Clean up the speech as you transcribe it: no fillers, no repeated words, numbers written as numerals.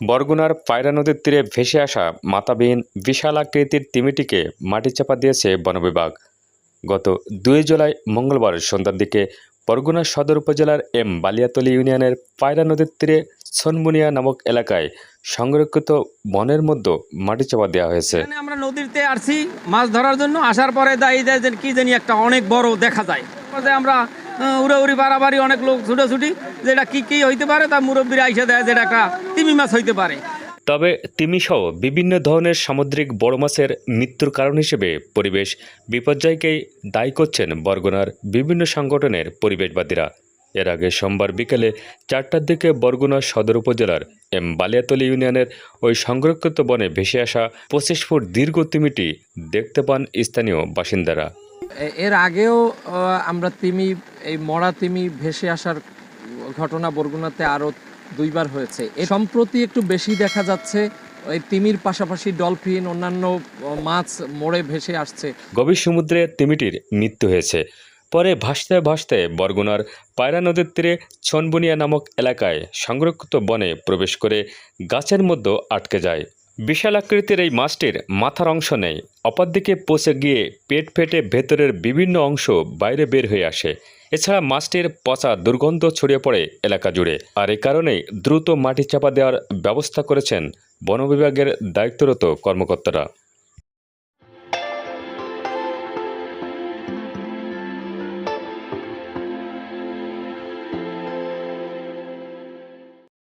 বরগুনার পায়রা নদীর তীরে ভেসে আসা মাথাবিহীন বিশাল আকৃতির তিমিটিকে মাটিচাপা দিয়েছে বন বিভাগ। গত ২ জুলাই মঙ্গলবার সন্ধ্যার দিকে বরগুনা সদর উপজেলার বালিয়াতলী ইউনিয়নের পায়রা নদীর তীরে ছনমুনিয়া নামক এলাকায় সংরক্ষিত বনের মধ্যে মাটিচাপা দেওয়া হয়েছে। আমরা নদীতে আসছি মাছ ধরার জন্য, আসার পরে কি জানি একটা অনেক বড় দেখা যায়। আমরা উড়াউড়ি বাড়াবাড়ি অনেক লোক ছুটোছুটি, যেটা কি হইতে পারে তা মুরব্বীরা এসে দেয় যেটা একটা তিমি মাছ হইতে পারে। তবে তিমিসহ বিভিন্ন ধরনের সামুদ্রিক বড় মাছের মৃত্যুর কারণ হিসেবে পরিবেশ বিপর্যয়কেই দায়ী করছেন বরগুনার বিভিন্ন সংগঠনের পরিবেশবাদীরা। এর আগে সোমবার বিকেলে ৪টার দিকে বরগুনা সদর উপজেলার বালিয়াতলী ইউনিয়নের ওই সংরক্ষিত বনে ভেসে আসা ২৫ ফুট দীর্ঘ তিমিটি দেখতে পান স্থানীয় বাসিন্দারা। এর আগেও আমরা এই মরা তিমি ভেসে আসার ঘটনা বরগুনাতে আরও ২বার হয়েছে। সম্প্রতি একটু বেশি দেখা যাচ্ছে, ওই তিমির পাশাপাশি ডলফিন, অন্যান্য মাছ মরে ভেসে আসছে। গভীর সমুদ্রে তিমিটির মৃত্যু হয়েছে। পরে ভাসতে ভাসতে বরগুনার পায়রা নদীর তীরে ছনবুনিয়া নামক এলাকায় সংরক্ষিত বনে প্রবেশ করে গাছের মধ্যে আটকে যায়। বিশাল আকৃতির এই মাছটির মাথার অংশ নেই, অপরদিকে পচে গিয়ে পেট ফেটে ভেতরের বিভিন্ন অংশ বাইরে বের হয়ে আসে। এছাড়া মাছটির পচা দুর্গন্ধ ছড়িয়ে পড়ে এলাকা জুড়ে। আর এই কারণেই দ্রুত মাটি চাপা দেওয়ার ব্যবস্থা করেছেন বন বিভাগের দায়িত্বরত কর্মকর্তারা।